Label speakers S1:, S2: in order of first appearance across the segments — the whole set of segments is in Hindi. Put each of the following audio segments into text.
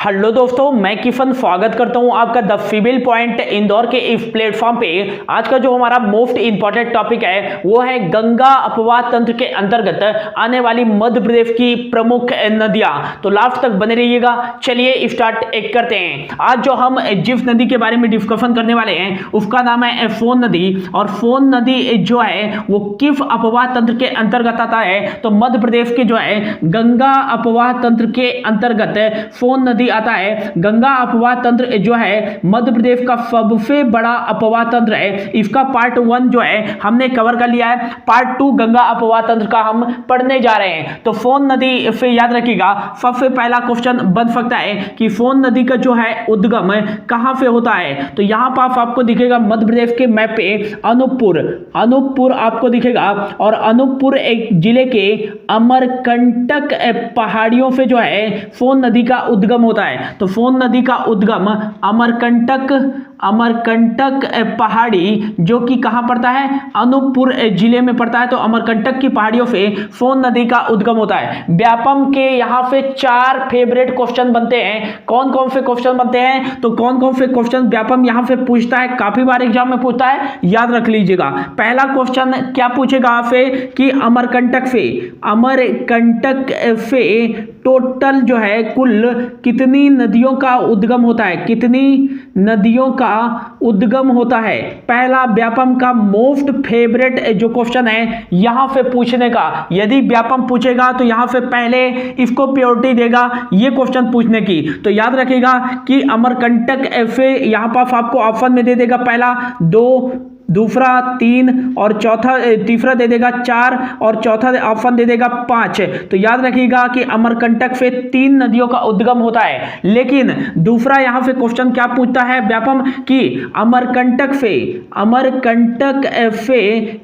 S1: हेलो दोस्तों, मैं किफन स्वागत करता हूं आपका द फीमेल पॉइंट इंदौर के इस प्लेटफॉर्म पे। आज का जो हमारा मोस्ट इंपॉर्टेंट टॉपिक है वो है गंगा अपवाह तंत्र के अंतर्गत आने वाली मध्य प्रदेश की प्रमुख नदियां। तो लास्ट तक बने रहिएगा। चलिए स्टार्ट करते हैं। आज जो हम जिस नदी के बारे में डिस्कशन करने वाले हैं उसका नाम है फोन नदी। और फोन नदी जो है वो किस अपवाह तंत्र के अंतर्गत आता है? तो मध्य प्रदेश के जो है गंगा अपवाह तंत्र के अंतर्गत फोन नदी आता है। गंगा अपवाह तंत्र जो है मध्य प्रदेश का सबसे बड़ा अपवाह तंत्र है। इसका पार्ट 1 जो है हमने कवर कर लिया है। पार्ट 2 गंगा अपवाह तंत्र का हम पढ़ने जा रहे हैं। तो फोन नदी से याद रखिएगा, सबसे पहला क्वेश्चन बन सकता है कि फोन नदी का जो है उद्गम कहां से होता है? तो यहां पर आपको दिखेगा मध्य प्रदेश के मैप पे अनूपपुर आपको दिखेगा। और अनूपपुर एक जिले के अमरकंटक पहाड़ियों से जो है फोन नदी का उद्गम होता है। तो फोन नदी का उद्गम अमरकंटक पहाड़ी जो कि कहां पड़ता है? अनूपपुर जिले में पड़ता है। तो अमरकंटक की पहाड़ियों से फोन नदी का उद्गम होता है। व्यापम के यहां से 4 फेवरेट क्वेश्चन बनते हैं। कौन कौन से क्वेश्चन बनते हैं? तो कौन कौन से क्वेश्चन व्यापम यहां से पूछता है, काफी बार एग्जाम में पूछता है, याद रख लीजिएगा। पहला क्वेश्चन क्या पूछेगा आपसे कि अमरकंटक से टोटल जो है कुल कितनी नदियों का उद्गम होता है? कितनी नदियों का उद्गम होता है? पहला व्यापम का मोस्ट फेवरेट जो क्वेश्चन है यहां से पूछने का। यदि व्यापम पूछेगा तो यहां से पहले इसको प्रायोरिटी देगा ये क्वेश्चन पूछने की। तो याद रखिएगा कि अमरकंटक से यहां पर आपको ऑप्शन में दे देगा पहला 2, दूसरा 3 और चौथा तीसरा दे देगा 4 और चौथा ऑप्शन दे देगा 5। तो याद रखिएगा कि अमरकंटक से 3 नदियों का उद्गम होता है। लेकिन दूसरा यहां से क्वेश्चन क्या पूछता है व्यापम कि अमरकंटक से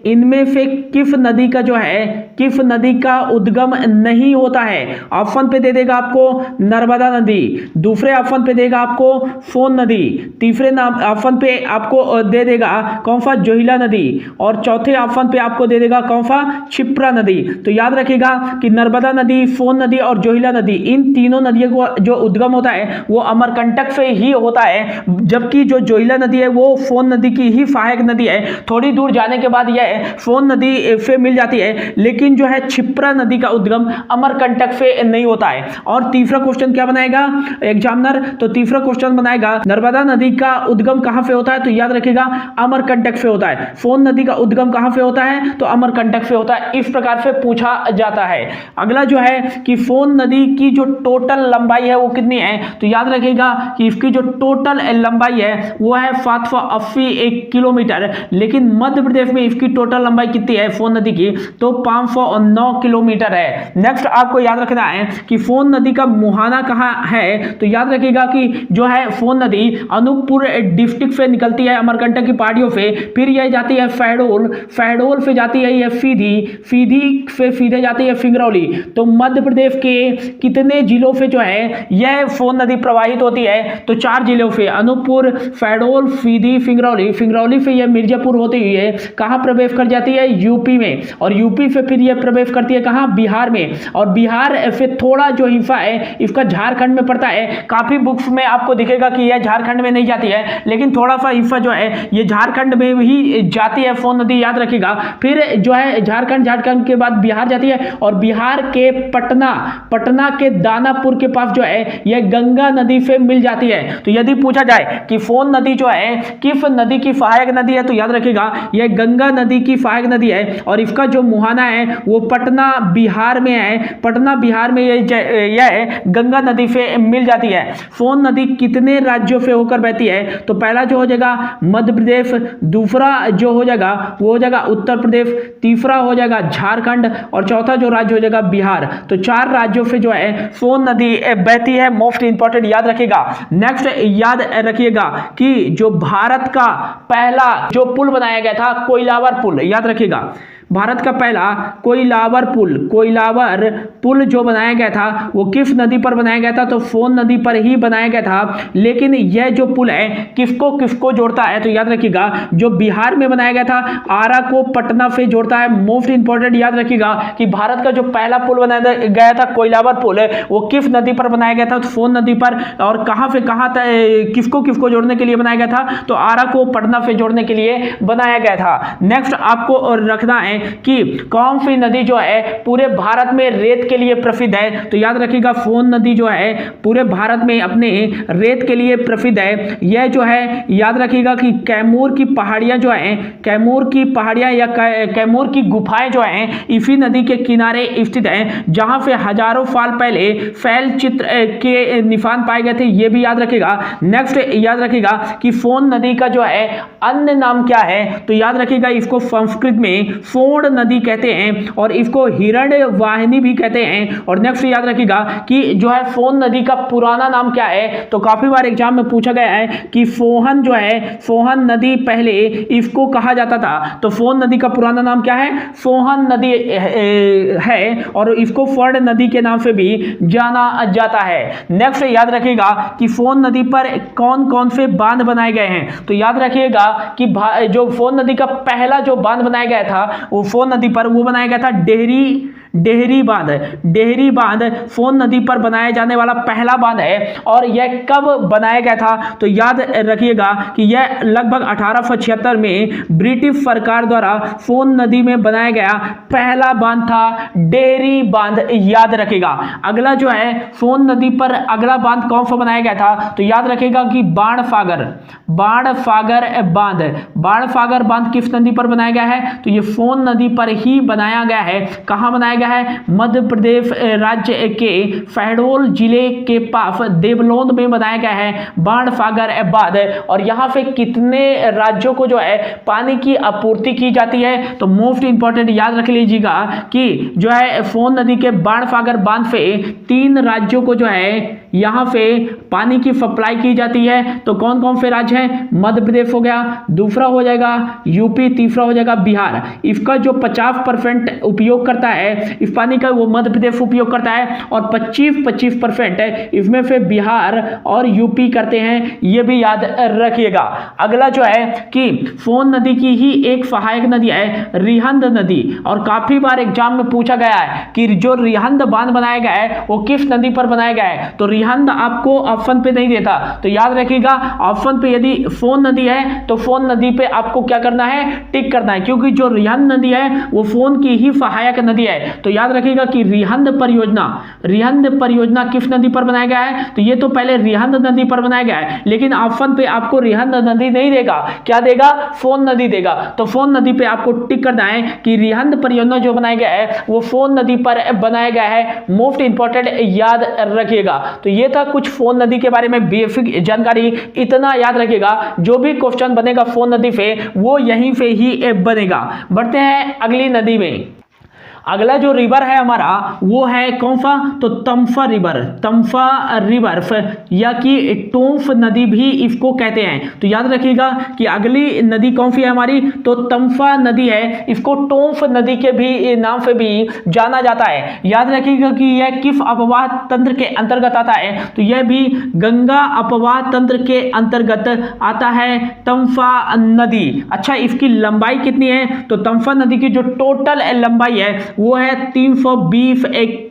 S1: इनमें से किस नदी का जो है किस नदी का उद्गम नहीं होता है? ऑप्शन पे दे देगा आपको नर्मदा नदी, दूसरे ऑप्शन पे देगा आपको सोन नदी, तीसरे ऑप्शन पे आपको दे देगा कौन सा? जोहिला नदी, और चौथे ऑप्शन पे आपको दे देगा कौन सा? क्षिप्रा नदी। तो याद रखिएगा कि नर्मदा नदी, सोन नदी और जोहिला नदी, इन तीनों नदियों को जो उद्गम होता है वो अमरकंटक से ही होता है। जबकि जो जोहिला नदी है वो सोन नदी की ही सहायक नदी है। थोड़ी दूर जाने के बाद यह सोन नदी से मिल जाती है। लेकिन जो है क्षिप्रा नदी का उद्गम अमरकंटक से नहीं होता है। और तीसरा क्वेश्चन क्या बनाएगा एग्जामिनर? तो तीसरा क्वेश्चन बनाएगा नर्मदा नदी का उद्गम कहां से होता है? तो याद रखिएगा अमरकंटक से होता है। सोन नदी का उद्गम कहां से होता है? तो अमरकंटक से होता है। इस प्रकार से पूछा जाता है। अगला जो है कि सोन नदी की जो टोटल लंबाई है वो कितनी है? तो याद रखिएगा कि इसकी जो टोटल लंबाई है वो है 780 किलोमीटर। लेकिन मध्य प्रदेश में इसकी टोटल लंबाई कितनी है सोन नदी की? तो 509 किलोमीटर है। नेक्स्ट आपको याद रखना है कि सोन नदी का मुहाना कहां है? तो याद रखिएगा कि जो है सोन नदी अनूपपुर डिस्ट्रिक्ट से निकलती है अमरकंटक की पहाड़ियों से। फिर यह जाती है फैडोल से जाती है यह सीधी से सीधे जाती है फिंगरौली। तो मध्य प्रदेश के कितने जिलों से जो है यह सोन नदी प्रवाहित होती है? तो 4 जिलों से, अनूपपुर, फैडोल, सीधी, फिंगरौली से यह मिर्जापुर होती हुई है कहां प्रवेश कर जाती है? यूपी में। और यूपी से फिर यह प्रवेश करती है कहां? बिहार में। और बिहार से थोड़ा जो हिस्सा है इसका झारखंड में पड़ता है। काफी बुक्स में आपको दिखेगा कि यह झारखंड में नहीं जाती है, लेकिन थोड़ा सा हिस्सा जो है ये झारखंड में ही जाती है सोन नदी, याद रखिएगा। फिर जो है झारखंड के बाद बिहार जाती है। और बिहार के पटना के दानापुर के पास जो है यह गंगा नदी से मिल जाती है। तो यदि पूछा जाए कि सोन नदी जो है किस नदी की सहायक नदी है? तो याद रखिएगा यह गंगा नदी की सहायक नदी है। और इसका जो मुहाना है वो पटना बिहार में है। पटना बिहार में यह गंगा नदी से मिल जाती है। सोन नदी कितने राज्यों से होकर बहती है? तो पहला जो हो जाएगा मध्य प्रदेश, दूसरा जो हो जाएगा वो हो जाएगा उत्तर प्रदेश, तीसरा हो जाएगा झारखंड, और चौथा जो राज्य हो जाएगा बिहार। तो 4 राज्यों से जो है सोन नदी बहती है। मोस्ट इंपॉर्टेंट याद रखिएगा। नेक्स्ट याद रखिएगा कि जो भारत का पहला जो पुल बनाया गया था कोइलावर पुल, याद रखिएगा भारत का पहला कोइलावर पुल जो बनाया गया था वो किस नदी पर बनाया गया था? तो फोन नदी पर ही बनाया गया था। लेकिन यह जो पुल है किसको जोड़ता है? तो याद रखिएगा जो बिहार में बनाया गया था आरा को पटना से जोड़ता है। मोस्ट इंपॉर्टेंट याद रखिएगा कि भारत का जो पहला पुल बनाया गया था कोइलावर पुल वो किस नदी पर बनाया गया था? तो फोन नदी पर। और कहां से कहां तक किसको जोड़ने के लिए बनाया गया था? तो आरा को पटना से जोड़ने के लिए बनाया गया था। नेक्स्ट आपको रखना है कि कौन सी नदी जो है पूरे भारत में रेत के लिए प्रसिद्ध है? तो याद रखिएगा फोन नदी जो है पूरे भारत में अपने रेत के लिए प्रसिद्ध है। यह जो है याद रखिएगा कि कैमूर की पहाड़ियां जो है कैमूर की पहाड़ियां या कैमूर की गुफाएं जो हैं इसी नदी के किनारे स्थित हैं, जहां से हजारों साल पहले फैल चित्र के निशान पाए गए थे। यह भी याद रखिएगा। नेक्स्ट याद रखिएगा कि फोन नदी का जो है अन्य नाम क्या है? तो याद रखिएगा इसको संस्कृत में फोन नदी कहते हैं और इसको हिरण्य वाहिनी भी कहते हैं। और नेक्स्ट याद रखिएगा कि जो है फोन नदी का पुराना नाम क्या है? तो काफी बार एग्जाम में पूछा गया है कि फोहन जो है फोहन नदी पहले इसको कहा जाता था। तो फोन नदी का पुराना नाम क्या है? फोहन नदी है और इसको फर्ण नदी के नाम से भी जाना जाता है। नेक्स्ट याद रखिएगा कि फोन नदी पर कौन कौन से बांध बनाए गए हैं? तो याद रखिएगा कि जो फोन नदी का पहला जो बांध बनाया गया था वो फोन नदी पर वो बनाया गया था डेहरी बांध फोन नदी पर बनाया जाने वाला पहला बांध है। और यह कब बनाया गया था? तो याद रखिएगा कि यह लगभग 1876 में ब्रिटिश सरकार द्वारा फोन नदी में बनाया गया पहला बांध था डेहरी बांध। याद रखिएगा। अगला जो है फोन नदी पर अगला बांध कौन सा बनाया गया था? तो याद रखिएगा कि बाणसागर बांध किस नदी पर बनाया गया है? तो ये फोन नदी पर ही बनाया गया है। कहां बनाया गया है? मध्य प्रदेश राज्य के शहडोल जिले के पास देवलोन में बनाया गया है बाणसागर बांध। और यहां से कितने राज्यों को जो है पानी की आपूर्ति की जाती है? तो मोस्ट इंपॉर्टेंट याद रख लीजिएगा कि जो है फोन नदी के बाणसागर बांध से 3 राज्यों को जो है यहां से पानी की सप्लाई की जाती है। तो कौन कौन से राज्य हैं? मध्य प्रदेश हो गया, दूसरा हो जाएगा यूपी, तीसरा हो जाएगा बिहार। इसका जो 50% उपयोग करता है इस पानी का वो मध्य प्रदेश उपयोग करता है और 25% इसमें से बिहार और यूपी करते हैं। ये भी याद रखिएगा। अगला जो है कि फोन नदी की ही एक सहायक नदी है रिहंद नदी। और काफी बार एग्जाम में पूछा गया है कि जो रिहंद बांध बनाया गया है वो किस नदी पर बनाया गया है? तो रिहंद आपको ऑप्शन पे नहीं देता। तो याद रखिएगा ऑप्शन पे यदि फोन नदी है तो फोन नदी पे आपको क्या करना है? टिक करना है, क्योंकि जो रिहंद नदी है वो फोन की ही सहायक नदी है। तो याद रखिएगा कि रिहंद परियोजना किस नदी पर बनाया गया है? तो ये तो पहले रिहंद नदी पर बनाया गया है, लेकिन ऑप्शन पे आपको रिहंद नदी नहीं देगा। क्या देगा? फोन नदी देगा। तो फोन नदी पे आपको टिक करना है कि रिहंद परियोजना जो बनाया गया है वो फोन नदी पर बनाया गया है। मोस्ट इंपॉर्टेंट याद रखिएगा। तो ये था कुछ फोन नदी के बारे में बेसिक जानकारी। इतना याद रखिएगा जो भी क्वेश्चन बनेगा फोन नदी से वो यहीं से ही बनेगा। बढ़ते हैं अगली नदी में। अगला जो रिवर है हमारा वो है कौन सा? तो तम्फा रिवर या कि टोंफ नदी भी इसको कहते हैं। तो याद रखिएगा कि अगली नदी कौन सी है हमारी? तो तम्फा नदी है। इसको टोंफ नदी के भी नाम से भी जाना जाता है। याद रखिएगा कि यह किस अपवाह तंत्र के अंतर्गत आता है? तो यह भी गंगा अपवाह तंत्र के अंतर्गत आता है तम्फा नदी। अच्छा, इसकी लंबाई कितनी है? तो तम्फा नदी की जो टोटल लंबाई है वो है 320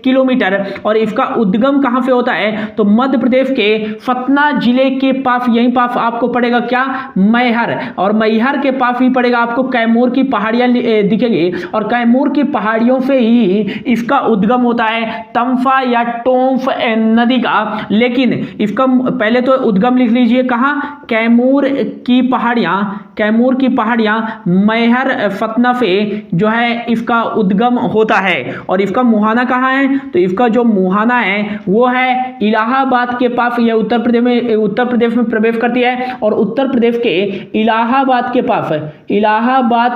S1: किलोमीटर। और इसका उद्गम कहां से होता है? तो मध्य प्रदेश के सतना जिले के पास, यहीं पास आपको पड़ेगा क्या? मैहर। और मैहर के पास ही पड़ेगा आपको कैमूर की पहाड़ियां दिखेगी और कैमूर की पहाड़ियों से ही इसका उद्गम होता है तम्फा या टोंफ नदी का। लेकिन इसका पहले तो उद्गम लिख लीजिए कहां? कैमूर की पहाड़ियां मैहर सतना से जो है इसका उद्गम होता है। और इसका मुहाना कहां है? तो इसका जो मुहाना है वो है इलाहाबाद के पास। यह उत्तर प्रदेश में प्रवेश करती है और उत्तर प्रदेश के इलाहाबाद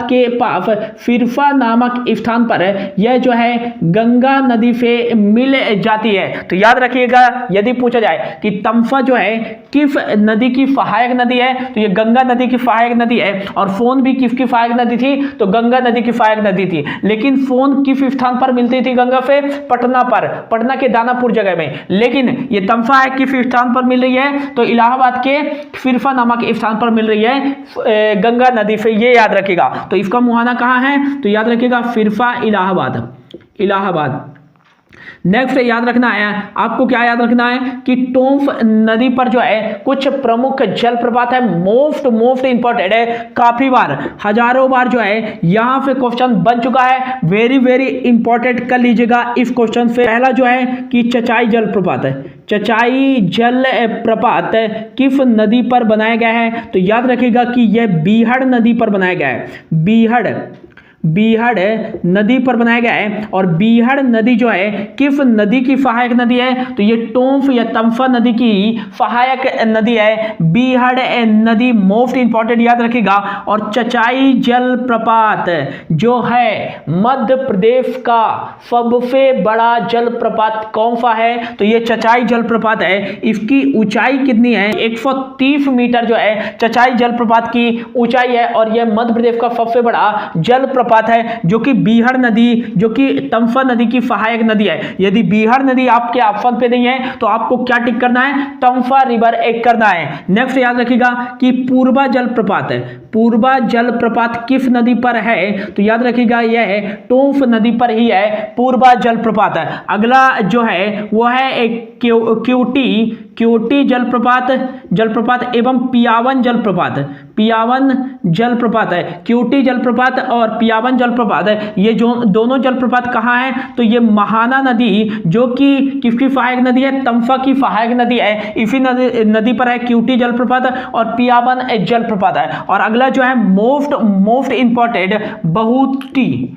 S1: के पास सिरसा नामक स्थान पर यह जो है गंगा नदी से मिल जाती है। तो याद रखिएगा यदि पूछा जाए कि तम्फा जो है किस नदी की सहायक नदी है? तो यह गंगा नदी की सहायक नदी नदी है और फोन भी किसकी सहायक नदी थी, तो गंगा नदी की सहायक नदी थी। लेकिन फोन किस स्थान पर मिलती थी गंगा से, पटना पर, पटना के दानापुर जगह में। लेकिन ये तमसा है किस स्थान पर मिल रही है, तो इलाहाबाद के सिरसा नामक स्थान पर मिल रही है गंगा नदी से, ये याद रखिएगा। तो इसका मुहाना कहाँ है, तो याद रखिएगा सिरसा इलाहाबाद, इलाहाबाद। नेक्स्ट याद रखना है आपको, क्या याद रखना है कि टोंस नदी पर जो है कुछ प्रमुख जलप्रपात है, मोस्ट इंपॉर्टेंट है, काफी बार, हजारों बार जो है यहां से क्वेश्चन बन चुका है, वेरी इंपॉर्टेंट कर लीजिएगा इस क्वेश्चन से। पहला जो है कि चचाई जलप्रपात है, चचाई जल प्रपात किस नदी पर बनाया गया है, तो याद रखिएगा कि यह बीहड़ नदी पर बनाया गया है, बीहड़ नदी पर बनाया गया है। और बीहड़ नदी जो है किस नदी की सहायक नदी है, तो ये टोंस या तमसा नदी की सहायक नदी है, बीहड़ नदी, मोस्ट इंपॉर्टेंट याद रखिएगा। और चचाई जलप्रपात जो है मध्य प्रदेश का सबसे बड़ा जलप्रपात कौन सा है, तो ये चचाई जलप्रपात है। इसकी ऊंचाई कितनी है, 130 मीटर जो है चचाई जलप्रपात की ऊंचाई है और यह मध्य प्रदेश का सबसे बड़ा जलप्रपात है, जो कि बीहड़ नदी, जो कि तमसा नदी की सहायक नदी है। यदि बीहड़ नदी आपके ऑप्शन पे नहीं है तो आपको क्या टिक करना है, तमसा रिवर एक करना है। नेक्स्ट याद रखिएगा कि पूर्वा जलप्रपात है, पूर्वा जलप्रपात किस नदी पर है, तो याद रखिएगा यह टोंस नदी पर ही है, पूर्वा जलप्रपात है। अगला जो है वो है एक क्योटी जलप्रपात एवं पियावन जलप्रपात है। क्योटी जलप्रपात और पियावन जलप्रपात है, ये जो दोनों जलप्रपात कहाँ है, तो ये महाना नदी जो कि किसकी सहायक नदी है, तमसा की सहायक नदी है, इसी नदी पर है क्योटी जलप्रपात और पियावन जलप्रपात है। और अगला जो है मोस्ट इंपॉर्टेंट बहुटी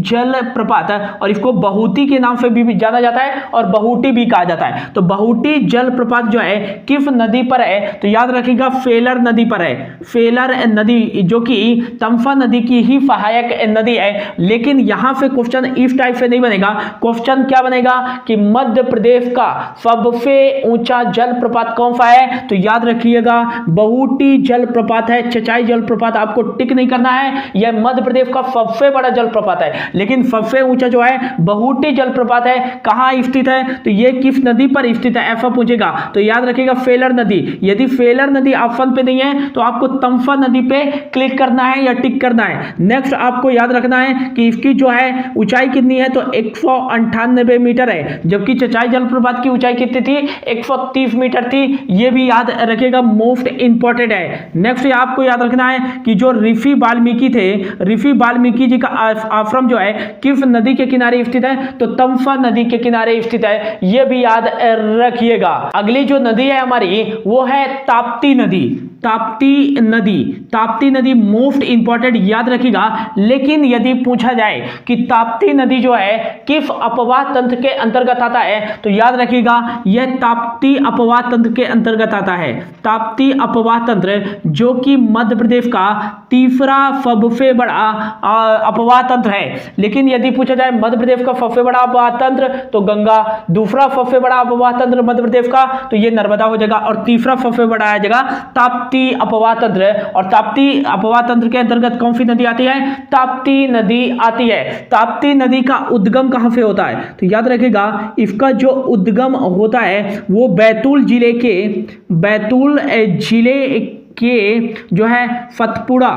S1: जलप्रपात है और इसको बहुती के नाम से भी जाना जाता है और बहुटी भी कहा जाता है। तो बहुटी जलप्रपात जो है किस नदी पर है, तो याद रखिएगा फेलर नदी पर है, फेलर नदी जो कि तमसा नदी की ही सहायक नदी है। लेकिन यहां से क्वेश्चन इस टाइप से नहीं बनेगा, क्वेश्चन क्या बनेगा कि मध्य प्रदेश का सबसे ऊंचा जलप्रपात कौन सा है, तो याद रखिएगा बहुटी जलप्रपात है। चचाई जलप्रपात आपको टिक नहीं करना है, यह मध्य प्रदेश का सबसे बड़ा जलप्रपात है, लेकिन सबसे ऊंचा जो है बहुटी जलप्रपात है। कहां स्थित है, तो यह किस नदी पर स्थित है, ऐसा पूछेगा तो याद रखिएगा फेलर नदी। यदि फेलर नदी ऑप्शन पे नहीं है तो आपको तमसा नदी पे क्लिक करना है या टिक करना है। नेक्स्ट आपको याद रखना है कि इसकी जो है ऊंचाई कितनी है, तो 198 मीटर है, जबकि चचाई जलप्रपात की ऊंचाई कितनी थी, 130 मीटर थी। यह भी याद रखिएगा, मोस्ट इंपॉर्टेंट है। नेक्स्ट आपको याद रखना है कि जो ऋषि वाल्मीकि थे, ऋषि वाल्मीकि जी का आश्रम जो है किस नदी के किनारे स्थित है, तो तमसा नदी के किनारे स्थित है, यह भी याद रखिएगा। अगली जो नदी है हमारी वो है ताप्ती नदी मोस्ट इंपॉर्टेंट याद रखिएगा। लेकिन यदि पूछा जाए कि ताप्ती नदी जो है किस अपवाह तंत्र के अंतर्गत आता है, तो याद रखिएगा यह ताप्ती अपवाह तंत्र के अंतर्गत आता है। ताप्ती अपवाह तंत्र जो कि मध्य प्रदेश का तीसरा सबसे बड़ा अपवाह तंत्र है। लेकिन यदि पूछा जाए मध्य प्रदेश का सबसे बड़ा अपवाह तंत्र, तो गंगा, दूसरा सबसे बड़ा अपवाह तंत्र मध्य प्रदेश का तो ये नर्मदा हो जाएगा, और तीसरा सबसे बड़ा आ जाएगा ताप्ती अपवाह तंत्र। और ताप्ती अपवाह तंत्र के अंतर्गत कौन सी नदी आती है, ताप्ती नदी आती है। ताप्ती नदी का उद्गम कहां से होता है, तो याद रखिएगा इसका जो उद्गम होता है वो बैतूल जिले के जो है सतपुड़ा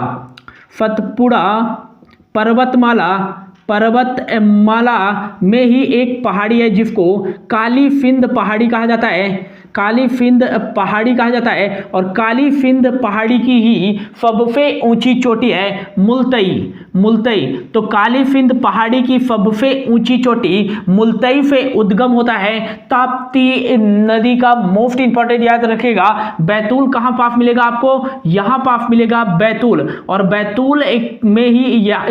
S1: पर्वतमाला में ही एक पहाड़ी है जिसको कालीसिंध पहाड़ी कहा जाता है, कालीसिंध पहाड़ी कहा जाता है। और कालीसिंध पहाड़ी की ही सबसे ऊंची चोटी है मुल्तई। तो कालीसिंध पहाड़ी की सबसे ऊंची चोटी मुल्तई से उद्गम होता है ताप्ती नदी का। मोस्ट इंपॉर्टेंट याद रखिएगा, बैतूल कहां पास मिलेगा आपको, यहां पास मिलेगा बैतूल। और बैतूल में ही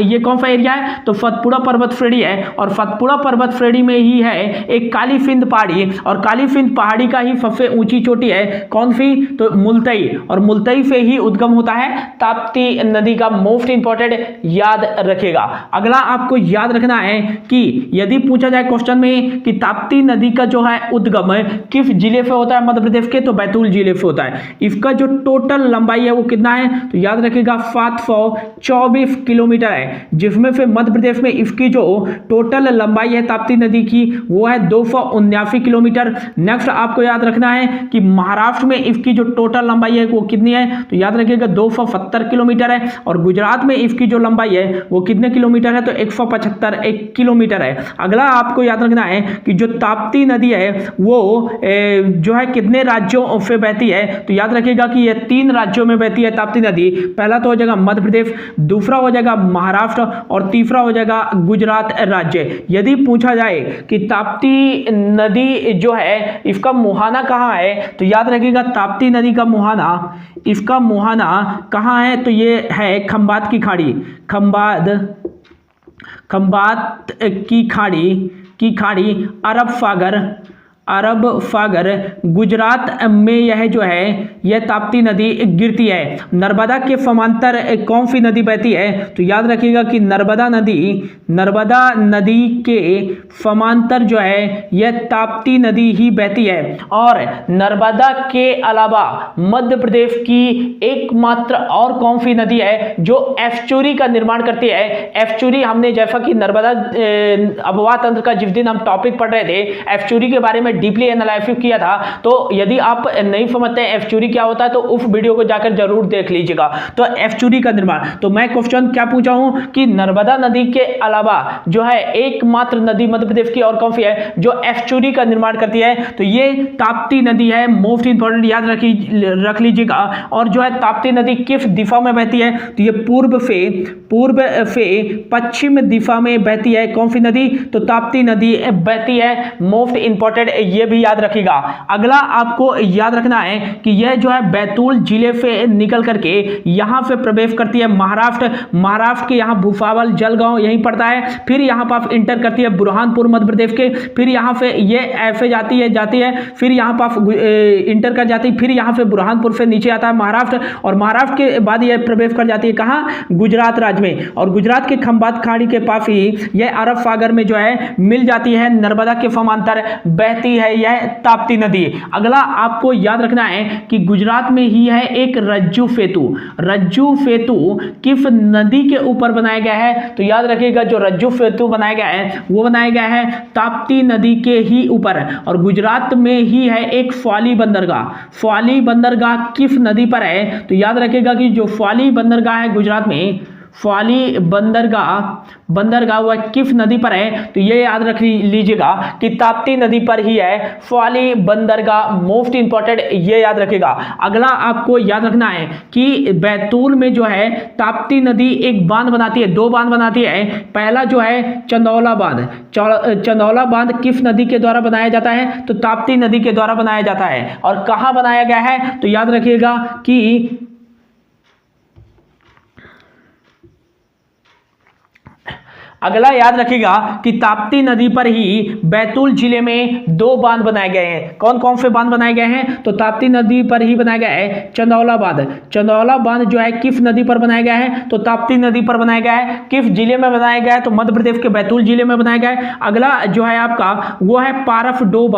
S1: ये कौन सा एरिया है, तो सतपुड़ा पर्वत श्रेणी है, और सतपुड़ा पर्वत श्रेणी में ही है एक कालीसिंध पहाड़ी, और कालीसिंध पहाड़ी का ही सबसे ऊंची चोटी है कौन सी, तो मुल्तई, और मुल्तई से ही उद्गम होता है ताप्ती नदी का। मोस्ट इंपॉर्टेंट याद रखेगा। अगला आपको याद रखना है कि यदि पूछा जाए क्वेश्चन में कि ताप्ती नदी का जो है उद्गम किस जिले से होता है मध्य प्रदेश के, तो बैतूल जिले से होता है। इसका जो टोटल लंबाई है वो कितना है, तो याद रखिएगा 724 किलोमीटर है, जिसमें से मध्य प्रदेश में इसकी जो टोटल लंबाई है ताप्ती नदी की वो है 279 किलोमीटर। नेक्स्ट आपको याद रखना है कि महाराष्ट्र में इसकी जो टोटल लंबाई है वो कितनी है, तो याद रखिएगा 270 किलोमीटर है, और गुजरात में इसकी जो लंबाई है वो कितने किलोमीटर है, तो 175 किलोमीटर है। अगला आपको याद रखना है कि जो ताप्ती नदी है वो जो है कितने राज्यों से बहती है, तो याद रखिएगा कि ये 3 राज्यों में बहती है ताप्ती नदी। पहला तो हो जाएगा मध्य प्रदेश, दूसरा हो जाएगा महाराष्ट्र, और तीसरा हो जाएगा गुजरात राज्य। यदि पूछा जाए कि ताप्ती नदी जो है इसका मुहाना कहाँ है, तो याद रखिएगा ताप्ती नदी का मुहाना, इसका मुहाना कहाँ है, तो ये है खंबात की खाड़ी, खंबात की खाड़ी अरब सागर गुजरात में यह जो है यह ताप्ती नदी गिरती है। नर्मदा के समांतर कौन सी नदी बहती है, तो याद रखिएगा कि नर्मदा नदी के समांतर जो है यह ताप्ती नदी ही बहती है। और नर्मदा के अलावा मध्य प्रदेश की एकमात्र और कौन सी नदी है जो एस्चुरी का निर्माण करती है। एस्चुरी हमने जैसा कि नर्मदा अबवा तंत्र का जिस दिन हम टॉपिक पढ़ रहे थे एस्चुरी के बारे में डीपली एनालिसिस किया था, तो यदि आप नहीं समझते हैं एस्चुरी क्या होता है तो उस वीडियो को जाकर जरूर देख लीजिएगा। तो एस्चुरी का निर्माण, तो मैं क्वेश्चन क्या पूछा हूं कि नर्मदा नदी के अलावा जो है एकमात्र नदी मध्य प्रदेश की और कौन सी है जो एस्चुरी का निर्माण करती है, तो ये ताप्ती नदी है। मोस्ट इंपॉर्टेंट याद रख लीजिएगा। और जो है ताप्ती नदी किस दिशा में बहती है, तो ये पूर्व से पश्चिम दिशा में बहती है। कौन सी नदी, तो ताप्ती नदी बहती है। मोस्ट इंपॉर्टेंट ये भी याद रखिएगा। अगला आपको याद रखना है कि यह जो है बैतूल जिले से निकल करके यहां से प्रवेश करती है महाराष्ट्र के यहां भूसावल जलगांव यहीं पड़ता है। फिर यहां पर इंटर करती है बुरहानपुर मध्य प्रदेश के, फिर यहां से ये ऐसे जाती है फिर यहां पर इंटर कर जाती है, फिर यहां से बुरहानपुर से नीचे आता है महाराष्ट्र, और महाराष्ट्र के बाद यह प्रवेश कर जाती है कहां, गुजरात राज्य में। और गुजरात के खंबात खाड़ी के पास ही यह अरब सागर में जो है मिल जाती है, नर्मदा के समांतर बहती है यह ताप्ती नदी। अगला आपको याद रखना है कि गुजरात में ही है एक रज्जू सेतु किस नदी के ऊपर बनाया गया है, तो याद रखिएगा जो रज्जू सेतु बनाया गया है वो बनाया गया है ताप्ती नदी के ही ऊपर। और गुजरात में ही है एक स्वाली बंदरगाह किस नदी पर है, तो याद रखिएगा कि जो स्वाली बंदरगाह है गुजरात में, स्वाली बंदरगाह हुआ किस नदी पर है, तो ये याद रख लीजिएगा कि ताप्ती नदी पर ही है स्वाली बंदरगाह। मोस्ट इंपॉर्टेंट ये याद रखिएगा। अगला आपको याद रखना है कि बैतूल में जो है ताप्ती नदी एक बांध बनाती है, 2 बांध बनाती है। पहला जो है चंदौला बांध किस नदी के द्वारा बनाया जाता है, तो ताप्ती नदी के द्वारा बनाया जाता है। और कहां बनाया गया है, तो याद रखिएगा कि अगला याद रखिएगा कि ताप्ती नदी पर ही बैतूल जिले में 2 बांध बनाए गए हैं। कौन कौन से बांध बनाए गए हैं, तो ताप्ती नदी पर ही बनाया गया है चंदौला बांध जो है किस नदी पर बनाया गया है, तो ताप्ती नदी पर बनाया गया है। किस जिले में बनाया गया है, तो मध्य प्रदेश के बैतूल जिले में बनाया गया है। अगला जो है आपका वो है पारफडोह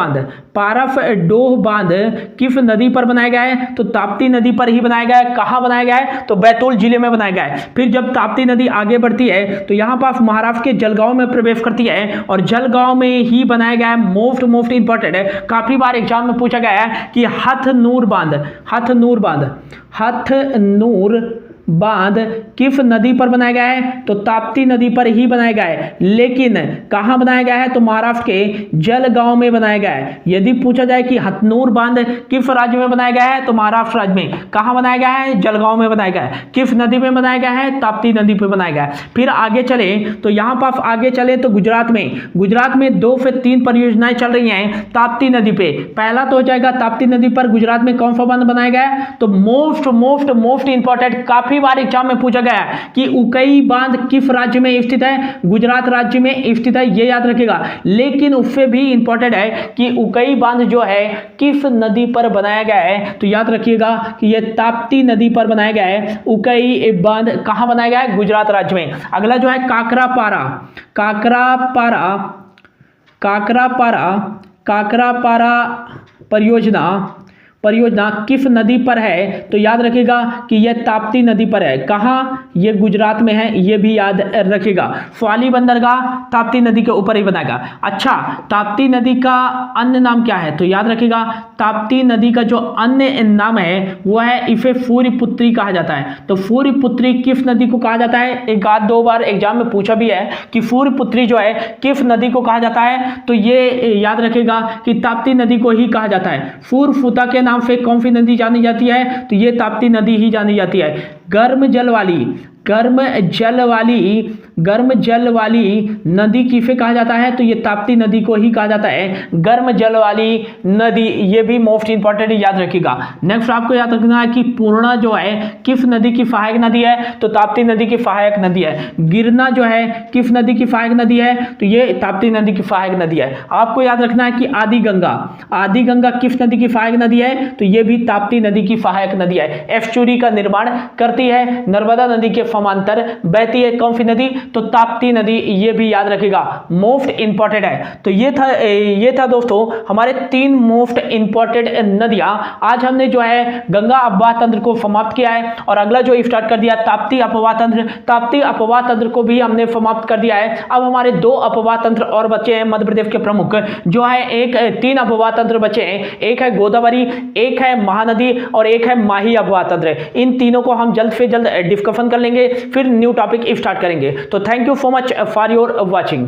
S1: बांध किस नदी पर बनाया गया है, तो ताप्ती नदी पर ही बनाया गया है। कहां बनाया गया है, तो बैतूल जिले में बनाया गया है। फिर जब ताप्ती नदी आगे बढ़ती है तो यहां पर महाराष्ट्र के जलगांव में प्रवेश करती है, और जलगांव में ही बनाया गया है। मोस्ट इंपॉर्टेंट है, काफी बार एग्जाम में पूछा गया है कि हथनूर बांध किस नदी पर बनाया गया है, तो ताप्ती नदी पर ही बनाया गया है। लेकिन कहां बनाया गया है, तो महाराष्ट्र के जलगांव में बनाया गया है। यदि पूछा जाए कि हथनूर बांध किस राज्य में बनाया गया है, तो महाराष्ट्र राज्य में। कहां बनाया गया है, जलगांव में बनाया गया है। किस नदी में बनाया गया है, ताप्ती नदी पर बनाया गया है। फिर आगे चले तो यहां पर आगे चले तो गुजरात में 2 से 3 परियोजनाएं चल रही हैं ताप्ती नदी पे। पहला तो हो जाएगा ताप्ती नदी पर गुजरात में कौन सा बांध बनाया गया है, तो मोस्ट इंपॉर्टेंट, काफी काफी बार एग्जाम में पूछा गया है कि उकई बांध किस राज्य में स्थित है, गुजरात राज्य में स्थित है, ये याद रखेगा। लेकिन उससे भी इंपॉर्टेंट है कि उकई बांध जो है किस नदी पर बनाया गया है, तो याद रखिएगा कि यह ताप्ती नदी पर बनाया गया है। उकई बांध कहां बनाया गया है, गुजरात राज्य में। अगला जो है काकरापारा, काकरापारा, काकरापारा, काकरापारा परियोजना किस नदी पर है, तो याद रखिएगा कि यह ताप्ती नदी पर है। कहाँ, यह गुजरात में है, यह भी याद रखिएगा। स्वाली बंदरगाह ताप्ती नदी के ऊपर ही बनाएगा। अच्छा, ताप्ती नदी का अन्य नाम क्या है, तो याद रखिएगा ताप्ती नदी का जो अन्य नाम है वह है, इसे सूर्यपुत्री कहा जाता है। तो सूर्यपुत्री किस नदी को कहा जाता है, एक आध दो बार एग्जाम में पूछा भी है कि सूर्यपुत्री जो है किस नदी को कहा जाता है, तो ये याद रखिएगा कि ताप्ती नदी को ही कहा जाता है। सूर्यफूता के नाम से कौन सी नदी जानी जाती है, तो ये ताप्ती नदी ही जानी जाती है। गर्म जल वाली नदी किसे कहा जाता है, तो ये ताप्ती नदी को ही कहा जाता है, गर्म जल वाली नदी। ये भी मोस्ट इंपॉर्टेंट याद रखिएगा। नेक्स्ट आपको याद रखना है कि पूर्णा जो है किस नदी की सहायक नदी है, तो ताप्ती नदी की सहायक नदी है। गिरना जो है किस नदी की सहायक नदी है, तो ये ताप्ती नदी की सहायक नदी है। आपको याद रखना है कि आदि गंगा किस नदी की सहायक नदी है, तो ये भी ताप्ती नदी की सहायक नदी है। एस्चुरी का निर्माण करती है, नर्मदा नदी के समांतर बहती है कौन सी नदी, तो ताप्ती नदी। ये भी याद रखिएगा, मोस्ट इंपॉर्टेंट है। तो ये था दोस्तों हमारे 3 मोस्ट इंपॉर्टेंट नदियां। आज हमने जो है गंगा अपवाह तंत्र को समाप्त किया है और अगला जो स्टार्ट कर दिया ताप्ती अपवाह तंत्र। ताप्ती अपवाह तंत्र को भी हमने समाप्त कर दिया है। अब हमारे 2 अपवाह तंत्र और बचे हैं मध्य प्रदेश के प्रमुख, जो है एक 3 अपवाह तंत्र बचे हैं। एक है गोदावरी, एक है महानदी और एक है माही अपवाह तंत्र। इन तीनों को हम जल्द से जल्द डिस्कशन कर लेंगे, फिर न्यू टॉपिक स्टार्ट करेंगे। तो thank you so much for your watching.